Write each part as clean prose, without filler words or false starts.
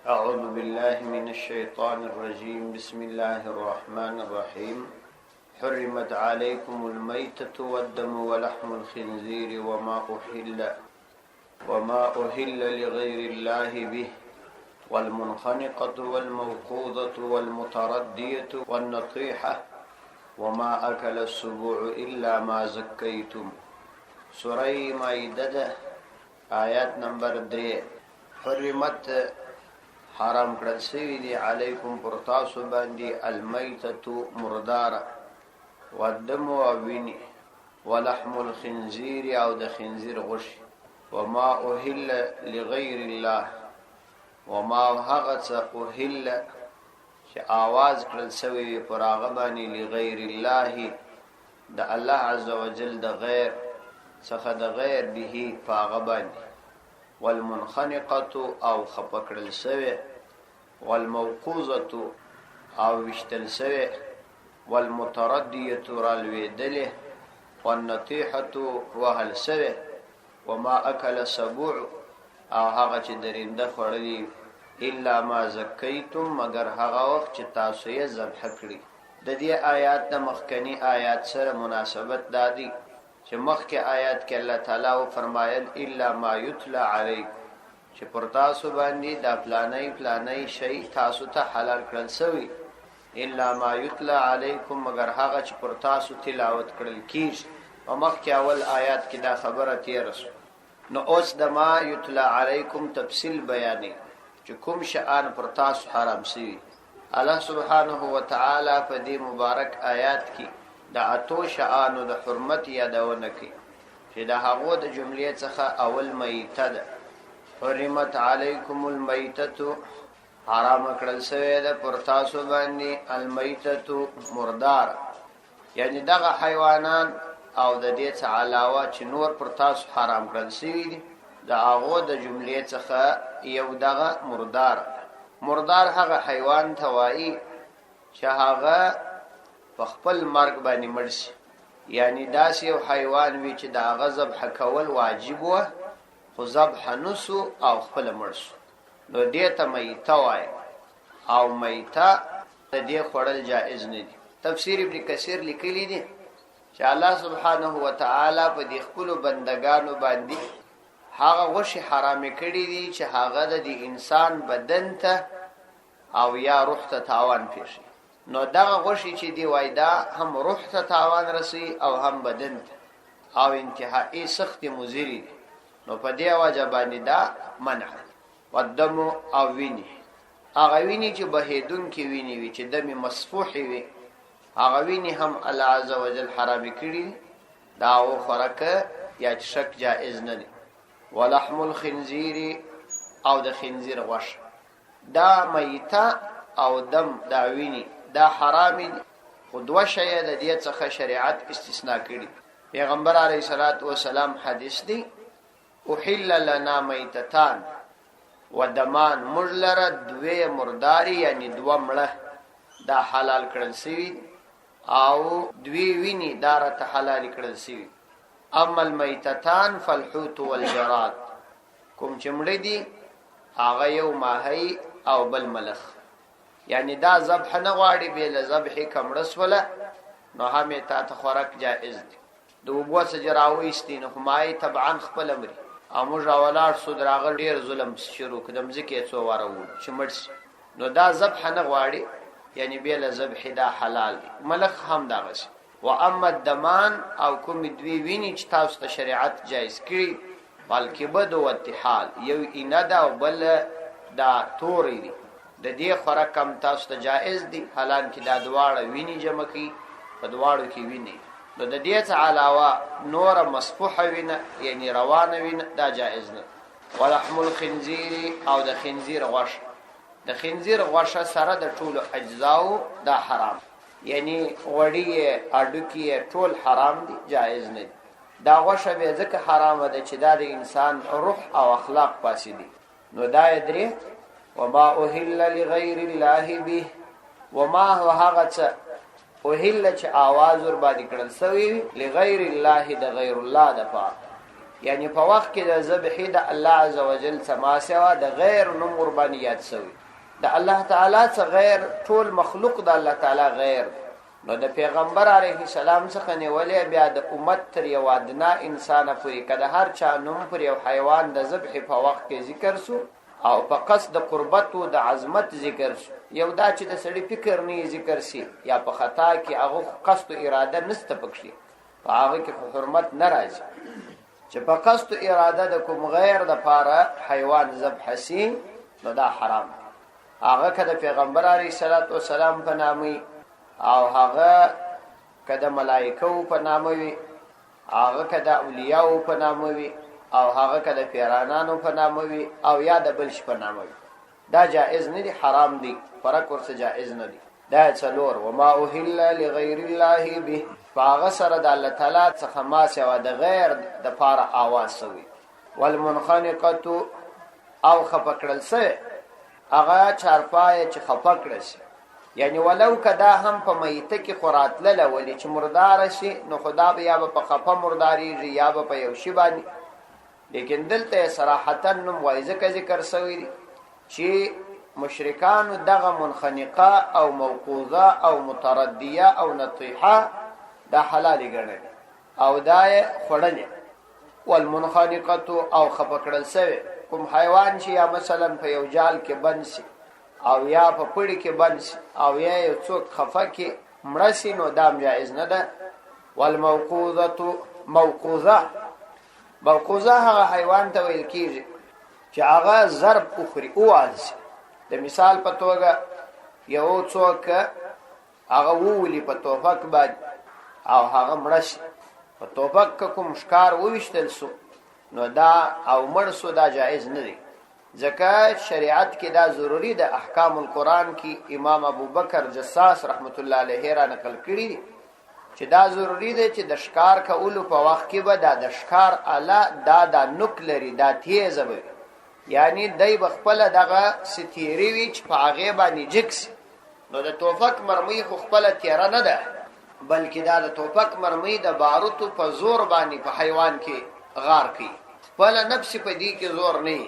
أعوذ بالله من الشيطان الرجيم. بسم الله الرحمن الرحيم. حرمت عليكم الميتة والدم ولحم الخنزير وما أهل لغير الله به والمنخنقة والموقوذة والمتردية والنطيحة وما أكل السبوع إلا ما زكيتم. سورة مائدة آيات نمبر 3. حرمت حرام کړل شوی دی علیکم پر تاسو باندې المیتة مردار والدم وویني ولحم الخنزير او د خنزیر غوښه وما أهل لغیر الله وما هغه څه أهل چې आवाज کړل شوی پر هغه باندې لغیر الله د الله عز وجل د غیر څخه د غیر به هغه باندې والمنخنقة او خپکړل سوی والموقوذة او وشتل سوی والمتردية رالویدله والنطيحة وهل سوی وما اکل سبوع او هغه چې درنده خوړلی الا ما زکیتم مگر هغه وخت چې تاسو یې ذبح کړی. د دې آیات د مخکنی آیات سره مناسبت دادی چې مخکې آیات کې الله تعالی فرمایل الا ما یتلا علیکم چې پر تاسو باندې دا پلانای شی تاسو ته حلال کړل شوی الا ما یتلا علیکم مگر هغه چې پر تاسو تلاوت کړل کیږي. او مخکې اول آیات کې دا خبره تیر شو. نو اوس د ما یتلا علیکم تفصیل بیانې چې کوم شیان پر تاسو حرام شوی. الله سبحانه و تعالی په دې مبارک آیات کې د اتو شیانو د حرمت یادونه کوي چې د هغو د جملې څخه اول میته ده. حرمت علیکم المیتة حرام کړل شوی ده پر تاسو باندې المیتة مردار، یعنی دغه حیوانات او د دې څخه علاوه چې نور پر تاسو حرام کړل شوی دي د هغو د جملې څخه یو دغه مردار هغه حیوان ته وایي چې هغه په خپل مرګ باندې مړ شي، یعنی داسې یو حیوان وي چې د هغه ذبح کول واجب وه خو ذبح نسو او خپل مړ شو، نو دې ته میته وایي او میته د دې خوړل جائز نه دي. تفسیر ابن کثیر لیکلی دی چې الله سبحانه و تعالی په دې خپل بندگانو باندې هغه غوښه حرام کړی دي چې هغه د انسان بدن ته او یا روح ته تاوان پیښي. نو دغه غوښه چې دی وایدا هم روح ته تاوان رسي او هم بدن ته او انتهایی سخت مضری دي. نو په دې وجه باندې دا منع. والدم او ویني، هغه ویني چې بهیدون کې ویني وي چې دم مسفوح وي، هغه ویني هم الله عز وجل حرام کړی دا او خورکه یا شک جائز نه دي. ولحم الخنزير او د خنزیر غوښه دا میته او دم دا ویني دا حرام دي، خو دوه شی د دې څخه شریعت استثناء کړي. پیغمبر علیه الصلاۃ والسلام حدیث دی احل لنا میتتان ودمان مجلره دوی مرداری یعنی دوه مړه دا حلال کړل شوی او دوی ویني دار ته حلال کړل شوی. اما المیتتان فالحوت والجراد، کوم چې مړه دي هغه یو ماهی او بل ملخ، یعنی دا ذبح نه غواړي به له ذبح کمړس ولا نو همه تا ته خوراک جائز دي. د وبو سجراوي استینه همای طبعا خپل امر او موږ اولاد سود راغ ډیر ظلم شروع کدم ځکه څو واره و چې مرس نو دا ذبح نه غواړي یعنی به له ذبح دا حلال دي. ملخ هم دا غس. و اما الدمان او کوم دوی ویني چې تاسو ته شریعت جایز کړي بلکې بد او اتحال یو انده او بل دا توري دي د دې خوراکم تاسو ته جائز دي، حالان کې دا دواړه ویني جمع کی په دواړو کې ویني. نو د دې څخه علاوه نور مسفوحه وینه یعنی روانه وینه دا جائز نه. ولحم الخنزير او د خنزیر غوښه، د خنزیر غوښه سره د ټولو اجزاو دا حرام، یعنی وړي اډوکی ټول حرام دي جائز نه دي. دا غوښه به ځکه حرامه ده چې دا د انسان روح او اخلاق فاسدي. نو دا درې وما أهل لغیر الله به وما هو هغه څه أهل چې आवाज ور باندې کړل سوی لغیر الله د غیر الله د پاره یعنی په وخت کې د ذبح د الله عزوجل سما سوا د غیر نوم قربانیات سوی د الله تعالی څخه غیر ټول مخلوق د الله تعالی غیر نو د پیغمبر علیه السلام څخه نیولې بیا د امت تر یو ادنا انسان پورې کده هر چا نوم پر یو حیوان د ذبح په وخت کې ذکر سو او په قصد د قربت او د عظمت ذکر سو یو دا چې د سړي فکر نه ذکر سي یا په خطا کې هغه قصد او اراده نسته پکشي په هغه کې حرمت ناراضي چې په قصد او اراده د کوم غیر د پاره حیوان ذبح سي نو دا حرام هغه کده پیغمبر علیه السلام په نامي او هغه کده ملائکه په ناموي هغه کده اولیاء په ناموي او هغه کده پیرانانو په ناموي او یا د بل شي په ناموي دا جائز نه دي حرام دي فرق ورسره جائز نه دي دا څلور وما اوهل لغیر الله به فاغ سره د الله تعالی څخه ما سوا د غیر د پاره आवाज سوی والمنخنقه او خپکړل سه هغه چارپای چې خپکړل شي یعنی ولو کدا هم په میته کې خوراتله ولی چې مردار شي نو خدا بیا په خفه مرداري یا په یو شی باندې لیکن دلته صراحتا نو وایزه کې ذکر شوی دی چې مشرکان دغه منخنقه او موقوذه او متردیه او نطیحه دا حلال ګڼل او دا خړل والمنخنقه او خپکړل سوی کوم حیوان چې یا مثلا په یو جال کې بند شي او یا په پړی کې بند او یا یو څوک خفه کې مړ شي نو دام جایز نه ده موقوذه هغه حیوان ته ویل کیږي چې هغه ضرب اخري اوازي د مثال په توګه یو څوک هغه وولي په توفک باندې او هغه مړ شي په توفک کوم ښکار وویشتل سو نو دا او مړ سو دا جایز نه دی ځکه شریعت کې دا ضروری ده احکام القرآن کې امام ابو بکر جساس رحمت الله علیه را نقل کړي چې دا ضروری ده چې د ښکار کولو په وخت کې به دا د ښکار اله دا نوک لري دا تیز به یعنی دای بخپل دغه ستیری وی چې په هغه باندې جکس نو د توفک مرمۍ خو خپل تیره نه ده بلکې دا د توفک مرمۍ د باروتو په زور باندې په حیوان کې غار کوي خپل نفس په دې کې زور نه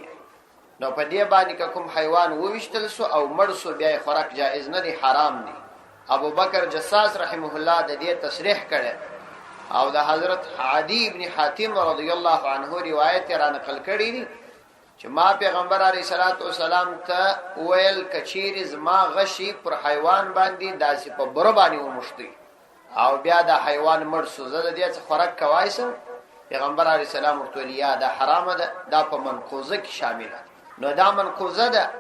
نو په دې باندې کوم حیوان وویشتل سو او مړ سو بیا خوراک جائز نه دی حرام دی ابو بکر جساس رحمه الله د دې تصریح کړي او د حضرت عدی ابن حاتم رضی الله عنه روایت را نقل کړي دي چې ما پیغمبر علیه الصلاۃ والسلام ته ویل کچیر زما غشي پر حیوان باندې داسې په بر باندې ومشتي او بیا د حیوان مړ سو زده دې څخه خوراک کوایسم پیغمبر علیه السلام ورته یا دا حرام ده دا په منقوزه کې شامل ده نو دا منقوزه ده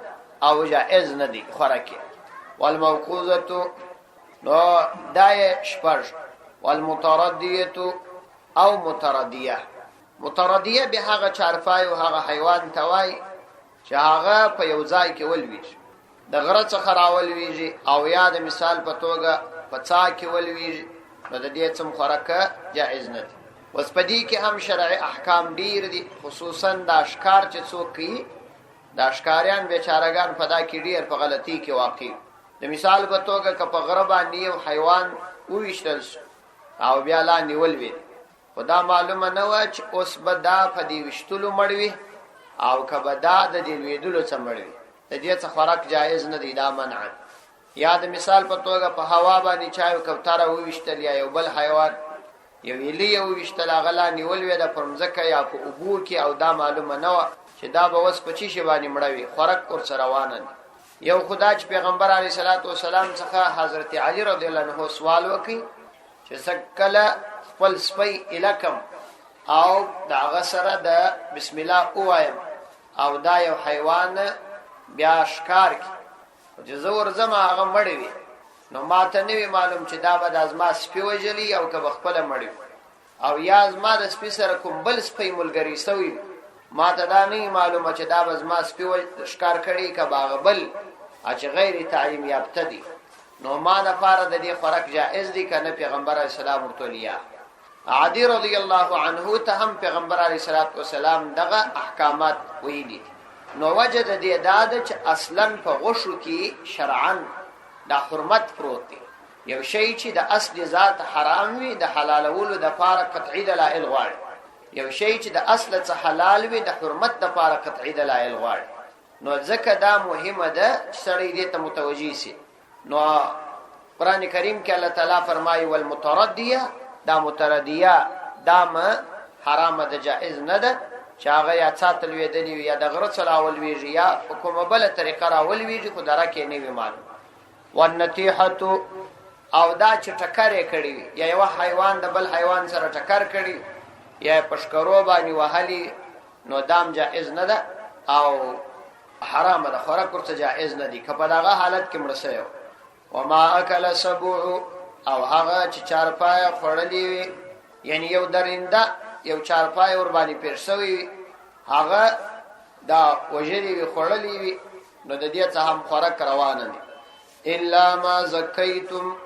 او جائز نه دي خوراکي والموقوزه نو دای شپږ والمتردیه او متردیه به هغه چارپای او هغه حیوان توای چې هغه په یو ځای کې ولويږي د غره څخه راولويږي او یا د مثال په توګه په څا کې ولويږي نو د دې څم خوراکه جائز نه دي وسپدی کې هم شرعي احکام ډیر دي خصوصا د اشکار چې څوک کوي د اشکاریان بیچارهګان په دا کې ډیر په غلطي کې واقع د مثال په توګه ک په غره باندې یو حیوان وویشتل او بیا لاندې ولوي خدا معلومه نه و چې اوس به دا په دې وشتلو مړوي او کبه دا د دې ویدلو څمړوي د دې څخه خوراک جایز نه دی دا منع یا د مثال په توګه په هوا باندې چایو کوتره وویشتل یا یو بل حیوان یو ویلی وویشتل غلا نیولوي د پرمځکه یا په اوبو کې او دا معلومه نه و چې دا به وس په چی شی باندې مړوي خوراک ور سره روانه یو خدای چې پیغمبر علیه الصلاۃ والسلام څخه حضرت علی رضی الله عنه سوال وکي چې سکله خپل سپی الکم او دا غسره د بسم الله اوایم او دا یو حیوان بیا ښکار کی چې زور زما هغه مړوي نو ماته نوی معلوم چې دا به د ازما سپی وجلی او که خپل مړوي او یا ازما د سپی سره کوم بل سپی ملګری سوی ماته دا نه معلومه چې دا به ازما سپی ښکار کړي که باغ بل چې غیر تعلیم یافته دي نو ما نه فار د دې خوراک جائز دي کنه پیغمبر اسلام ورتولیا عدی رضی الله عنه ته هم پیغمبر علیه الصلاۃ والسلام دغه احکامات ویلي نو وجد دې داد چې اصلا په غشو کې شرعاً دا حرمت پروت دی یو شی چې د اصل ذات حرام وي د حلالولو د فار قطعی دلایل غواړي یو شی چې د اصل څخه حلال وي د حرمت لپاره قطعي دلایل غواړي. نو ځکه دا مهمه ده چې سړی دې ته متوجي سي. نو قرآن کریم کې الله تعالی فرمایي والمتردیه، دا متردیه دا ما حرام ده، جائز نه ده چې هغه یا ساتل ویدلی وي یا د غره چلاول ویږي یا په کومه بله طریقه راول ویږي، خو درکې نه وي معلوم. والنطیحة، او دا چې ټکر یې کړی وي یا یو حیوان د بل حیوان سره ټکر کړي یا پشکرو باندې وهلي، نو دام جائز نه ده او حرام ده، خوراک ورته جائز نه دي که په دغه حالت کې مړ سوی. وما اکل سبع، او هغه چې چارپایه خوړلی وي، یعنی یو درنده یو چارپایه ور باندې پیر سوی وي، هغه دا وژلی وي خوړلی وي، نو د دې څخه هم خوراک روانه دي. الا ما زکیتم،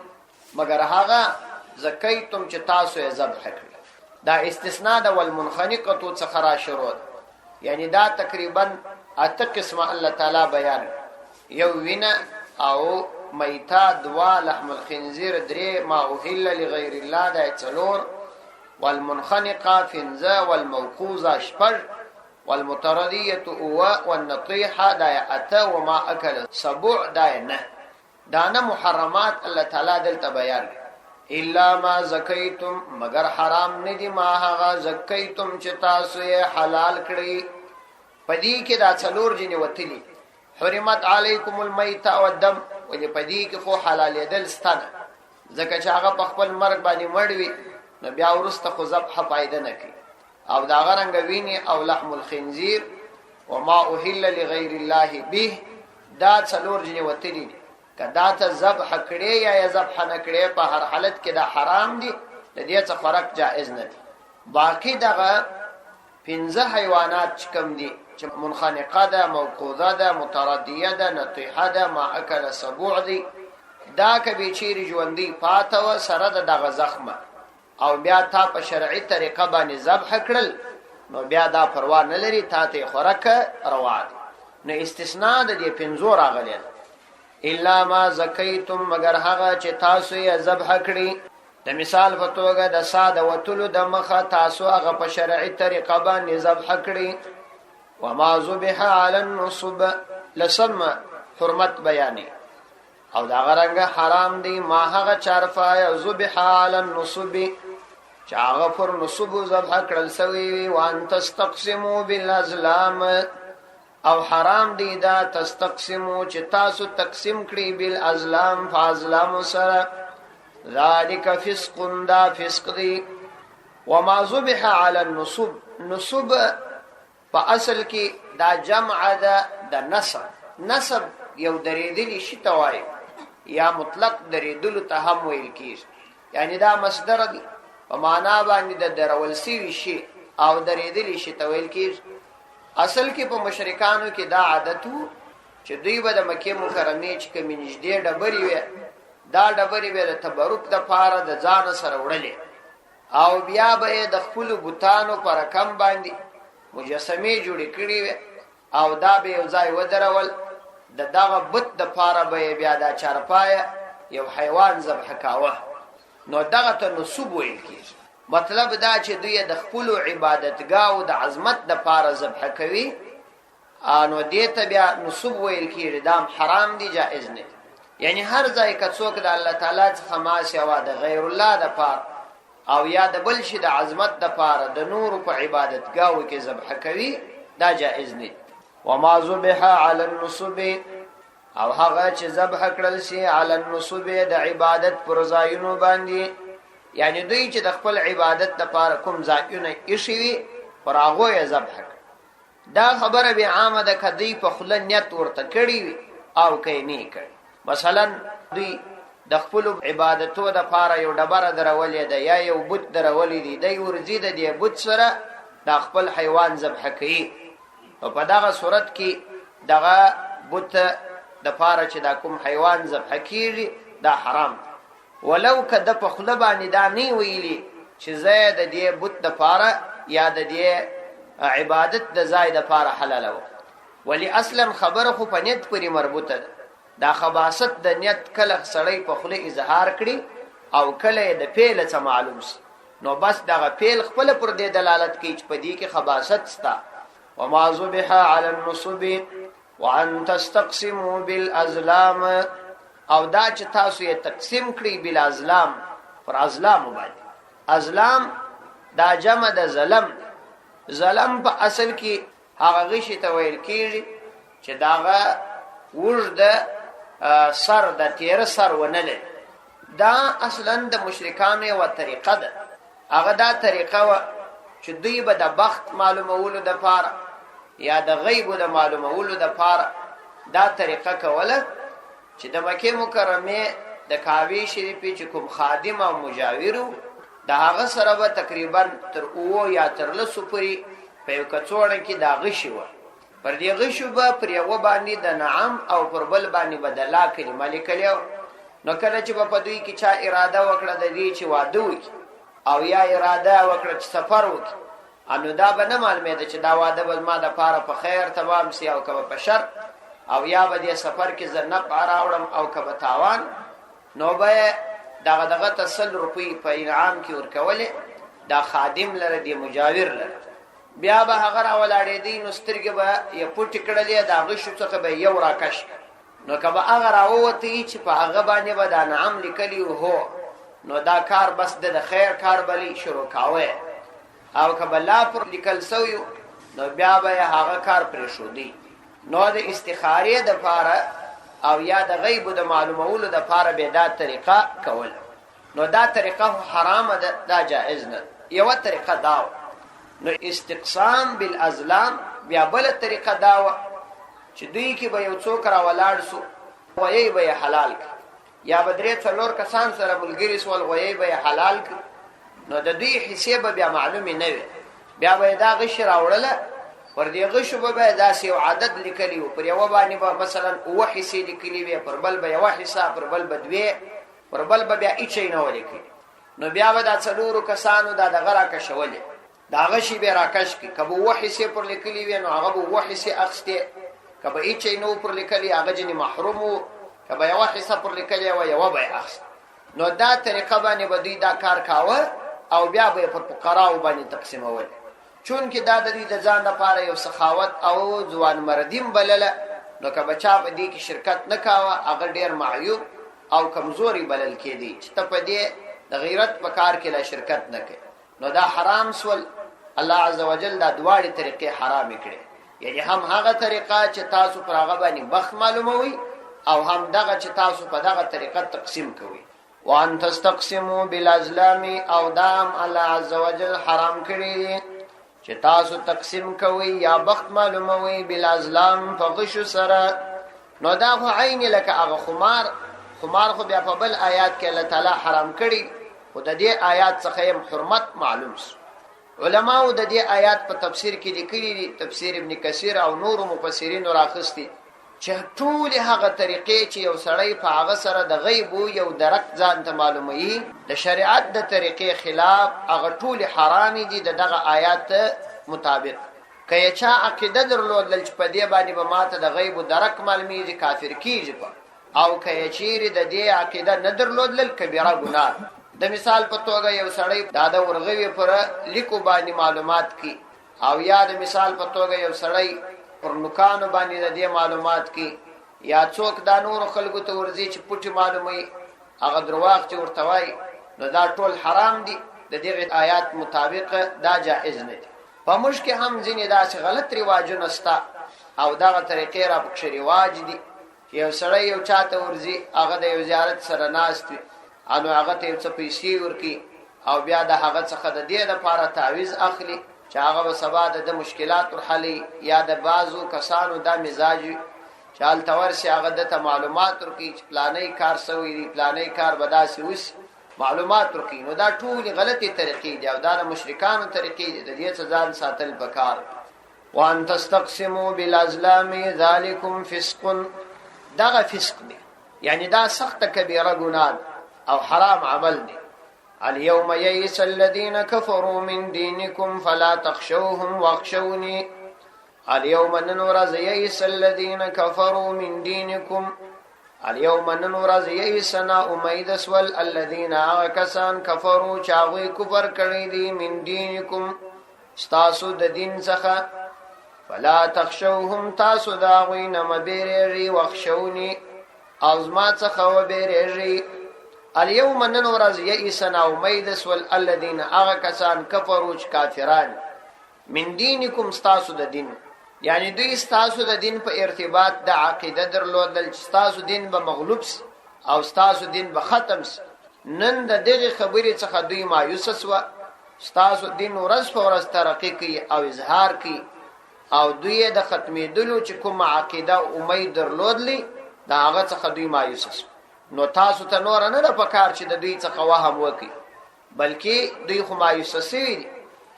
مگر هغه زکیتم چې تاسو یې ذبح کړی. دا استثناء ده والمنخنقه څخه را شروع ده، یعنی دا تقریبا اته قسمه الله تعالی بیان، یو وینه او میتا، دوا لحم الخنزیر، درې ما اوهل لغیر الله دا څلور، والمنخنقه فنزا، والموقوذه شپږ، والمتردیه اوه، والنطیحه دا اته، وما اکل سبع دا نه. دا نه محرمات الله تعالی دلته بیان. الا ما زکیتم، مگر حرام ندی ما هغه زکیتم چې تاسو یې حلال کړی. پدې کې دا څلور جنې وتلی، حرمت علیکم المیت والدم، ولې پدې کې خو حلالېدل ستنه، ځکه چې هغه په خپل مرګ باندې مړ وي نو بیا وروسته خو ذبح فایده نه کوي. او دا غرنګ ویني او لحم الخنزیر وما اوهل لغیر الله به، دا څلور جنې وتلی کدا ته ذبح کړي یا ذبح نه کړي، په هر حالت کې دا حرام دي، د دې څخه فرق جائز نه دي. باقی دغه 15 حیوانات کم دي چې منخنقه ده، موقوذه ده، متردیه ده، نطیحه ده، ما اکل سبوع دي، دا کبي چیرې ژوندۍ پاته و سره دغه زخمه او بیا تا په شرعي طریقه باندې ذبح کړل، نو بیا دا پروا نه لري، تا ته خوراک روا دي. نو استثناء د دې 15 راغلی. الا ما زکیتم، مگر هغه چې تاسو یې ذبح کړی. د مثال په توګه د ساده وتلو د مخه تاسو هغه په شرعي طریقه باندې ذبح کړی. وما ذبح علی النصب، لسم حرمت بیانی، او دا غرنګ حرام دی ما هغه چارپایه ذبح علی النصب چې هغه پر نصب ذبح کړل سوی، وان تستقسموا بالازلام، او حرام دی دا تستقسمو چې تاسو تقسیم کړی بالازلام، فازلام سره، ذالک فسق، دا فسق دی. وما ذبح علی النصب، نصب په اصل کې دا جمع ده د نصب. نصب یو درېدلی شي ته وایي، یا مطلق درېدلو ته هم ویل کېږي، یعنی دا مصدر دی په معنا باندې د درول سوي شي او درېدلی شي ته ویل کېږي. اصل کې په مشرکانو کې دا عادت وو چې دوی به د مکې مکرمې چې کومې نږدې ډبرې وې، دا ډبرې به د تبرک دپاره د ځان سره وړلې، او بیا به یې د خپلو بوتانو په رقم باندې مجسمې جوړې کړې وې، او دا به یو ځای ودرول، د دغه بت دپاره به یې بیا دا چارپایه یو حیوان ذبح کاوه، نو دغه ته نصب ویل کېږي. مطلب دا چې دوی د خپلو عبادتګاو د عظمت دپاره ذبح کوي، نو دې ته بیا نصب ویل کېږي. دا حرام دی، جائز نه. یعنی هر ځای که څوک د الله تعالی څخه ما سوا د غیر الله دپاره او یا د بل شي د عظمت دپاره د نورو په عبادتګاو کې ذبح کوي، دا جائز نه. وما ذبح علی النصب، او هغه چې ذبح کړل شي علی النصب د عبادت پر ځایونو باندې، یعنی دوی چې د خپل عبادت لپاره کوم ځایونه ایښي وي پر هغو یې ذبح کړ. دا خبره به عامه ده که دوی په خوله نیت ورته کړي وي او که نه کړي. مثلا دوی د خپلو عبادتو دپاره یو ډبره درولې ده یا یو بت درولې دی، دی ورځي د دې بت سره دا خپل حیوان ذبح کوي، او په دغه صورت کې دغه بت دپاره چې دا کوم حیوان ذبح کېږي دا حرام دی. ولو که د په خوله باندې دا نه ویلي چې زه د دې بت دپاره یا د دې عبادت د ځای دپاره حلالوم، ولی اصلا خبره خو په نیت پورې مربوطه ده. دا خباست د نیت کله سړی په خوله اظهار کړي او کله د فعل څخه معلوم شي. نو بس دغه فعل خپل پر دې دلالت کوي چې په دې کې خباثت ستا. وما ذبح على النصب وان تستقسموا بالازلام، او دا چې تاسو یې تقسیم کړی بالازلام، پر ازلام باندې. ازلام دا جمع د ظلم. ظلم په اصل کې هغه غشي ته ویل کېږي چې داغه وژد سر د تیر سر ونه لري. دا اصلا د مشرکانو یو طریقه ده. هغه دا طریقه و چې دوی به د بخت معلومولو د پاره یا د غیب د معلومولو د پاره دا طریقه کوله چې د مکه مکرمه د کعبه شریفې چې کوم خادم او مجاورو د هغه سره به تقریبا تر او یا تر لسو پورې په یو کڅوړه کې دا غشي و. پر دې غشو به پر یو باندې د نعم او پر بل باندې بدلا کلمه لیکلو. نو کله چې په دوی کې چا اراده وکړه د دې چې واده وکړي او یا اراده وکړه چې سفر وکړي، انو دا به نه معلومه ده چې دا واده به ما د پاره په خیر تمام سي او کبه په شر، او یا به دې سفر کې زنق راوړم او کبه تاوان. نو به دغه تسل روپی په انعام کې ورکولې دا خادم لره دی مجاور لره. بیا به هغه راولاړې دي نو سترګې به یې پټ کړلې دا غشو څخه به یو راکش. نو کبه هغه راووتی چې په هغه باندې به دا نعم لیکلی هو، نو دا کار بس د خیر کار بلی شروع کاوه. او کبه لا پر لیکل سویو نو بیا به هغه کار پرې شو دی. نو د استخاره د پاره او یا د غیب د معلومولو د پاره به دا طریقه کول. نو دا طریقه حرام ده، دا جائز نه. یو طریقه داو نو استقسام بالازلام. بیا بل طریقه داو چې دوی کې به یو څوک را ولاړ سو غوی به حلال کی، یا بدرې څلور کسان سره ملګری سول غوی به حلال کی. نو د دوی حساب بیا معلومه نه وي. بیا به دا غش راوړله پر دې غشو به داسې یو عدد لیکلی و، پر یو باندې به مثلا اوه حصې لیکلی وي، پر بل به یو حصہ، پر بل به دوی، پر بل به بیا هیڅ نه ولیکي. نو بیا به دا څلورو کسانو دا دغه راکشولې، دا غشي به راکش کی. کبه اوه حصې پر لیکلی وي نو هغه به اوه حصې اخسته، کبه هیڅ نو پر لیکلی هغه جنې محروم وو، کبه یو حصہ پر لیکلی و یو به اخست. نو دا طریقه باندې به دوی دا کار کاوه او بیا به پر فقراو باندې تقسیمول. چون کې دا د دې د ځان لپاره یو سخاوت او ځوان مردیم بلله، نو که بچا په دې کې شرکت نه کاوه هغه ډیر معیوب او کمزوري بلل کېدی چې ته په دې د غیرت په کار کې لا شرکت نه کوي. نو دا حرام سول. الله عزوجل دا دواړي طریقې حرام کړي. یعنی هم هغه طریقه چې تاسو پر هغه باندې بخ معلوموي او هم دغه چې تاسو په دغه طریقه تقسیم کوي. وان تستقسموا بالازلام، او دام الله عزوجل حرام کړي چې تاسو تقسیم کوي یا بخت معلوموي بالازلام په غشو سره. نو دا خو عین لکه هغه خمار خو بیا په بل آیات کې الله تعالی حرام کړي، خو د دې آیات څخه حرمت معلوم شو. علماء د دې آیات په تفسیر کې لیکلي دي، تفسیر ابن کثیر او نور مفسرین راخستي چې ټول هغه طریقې چې یو سړی په هغه سره د غیب یو درک ځان ته معلومي د شریعت د طریقې خلاف، هغه ټول حرام دي دغه آیات مطابق. که چا عقیده درلودل چې په دې باندې به ماته د غیب درک معلومیږي کافر کیږي، او که چیرې د دې عقیده نه درلودل کبیره ګناه. د مثال په توګه یو سړی دا د ورغوي پر لیکو باندې معلومات کی، او یا د مثال په توګه یو سړی پر نوکانو باندې د دې معلومات کی، یا څوک دا نور خلکو ته ورځي چې پټي معلومي هغه درواغ چې ورته وایي، نو دا ټول حرام دي. د دې آیات مطابق دا جائز نه دي. په موږ کې هم ځینې داسې غلط رواجونه ستا او دغه طریقې را پکښې رواج دي چې یو سړی یو چاته ورځي، هغه د یو زیارت سره ناست وي، انو هغه ته یو څه پیسې ورکي او بیا د هغه څخه د دې لپاره تعویض اخلي چې هغه به سبا د مشکلات حل یا د بعضو کسانو دا مزاج چې هلته ورسي هغه دته معلومات ورکي چې پلانې کار سوی دی، پلانې کار به داسې وسي، معلومات ورکي. نو دا ټول غلطي طریقې دي او دا د مشرکانو طریقې دي. د دې څخه ځان ساتل پکار. وان تستقسموا بالازلام ذلكم فسق، دغه فسق دی، یعنی دا سخت کبیره ګناه او حرام عمل دی. اليوم يئس الذين كفروا من دينكم فلا تخشوهم واخشوني. اليوم ننورز يئس الذين كفروا من دينكم، اليوم نن ورځ یئسنا امید سول الذين کسان کفروا چاوی کفر کړی دي من دینکم استاسو د دین څخه فلا تخشوهم تاسو دا غوین مبیری وخشونی ازما څخه وبیری اليوم نن ورځ یئسنا امید سول الذين کسان کفروا کافران من دینکم استاسو د دین یعنی دوی ستاسو د دین په ارتباط د عقیده درلودل ستاسو دین به مغلوب او ستاسو دین به ختم نن د دغه خبرې څخه دوی مایوس سو ستاسو دین ورځ په ورځ ترقی کوي او اظهار کوي او دوی د ختمېدلو چې کوم عقیده امید درلودلی دا هغه څخه دوی مایوس سو نو تاسو ته نور نه په کار چې د دوی څخه وهم وکي بلکې دوی خو مایوس سي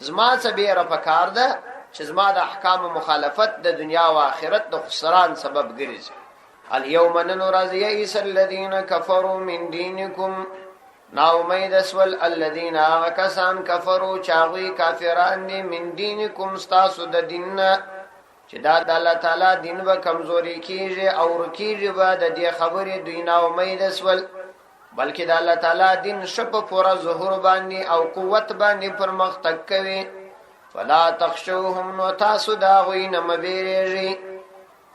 زما څه بیره په کار ده چې زما د احکام مخالفت د دنیا او آخرت د خسران سبب ګرځي اليوم نن ورځ یئس الذين كفروا من دینکم نا امید اسول الذين کسان کفروا چاغوی کافران دي من دینکم استاسو د دین چې دا د الله تعالی دین به کمزوري کیږي او رکیږي به د دې خبرې دوی نا امید اسول بلکې د الله تعالی دین شپ پورا ظهور باندې او قوت باندې پرمختګ کوي فلا تخشوهم نو تاسو دا غوی نه مبیریږي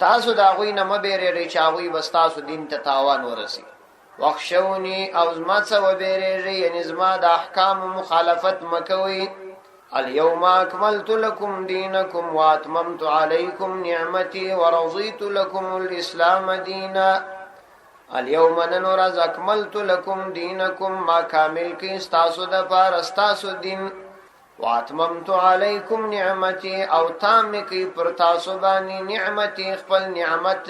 تاسو دا غوی نه مبیریږي چې هغوی بس تاسو دین ته تاوان ورسي وخشونی او زما څه وبیریږي یعنی زما د احکام مخالفت مکوي اليوم اكملت لكم دينكم واتممت عليكم نعمتي ورضيت لكم الاسلام دينا اليوم نن ورځ اکملت لكم دينكم ما کامل کی استاسو د پار استاسو دین واتممت علیکم نعمتي او تام کی پر تاسو باندې نعمتي خپل نعمت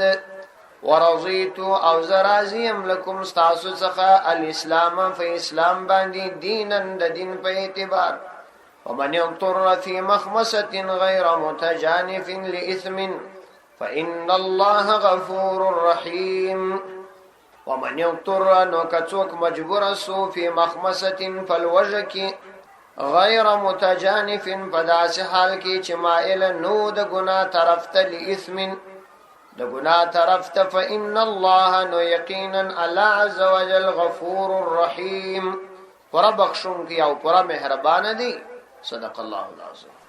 ورضیت او زرازیم لكم استاسو څخه الاسلام فی اسلام باندې دینن د دین په اعتبار ومن يضطر في مخمصة غير متجانف لإثم فإن الله غفور رحيم ومن يضطر نو کڅوک مجبور سو فی مخمصة فالوجك غیر متجانف پداس حال کی چې مائل نو د ګنا طرف ته لإثم د ګنا طرف ته فإن الله نو یقینا الله عز وجل غفور رحیم پر بخشون کی او پر مهربان دی صدق الله العظیم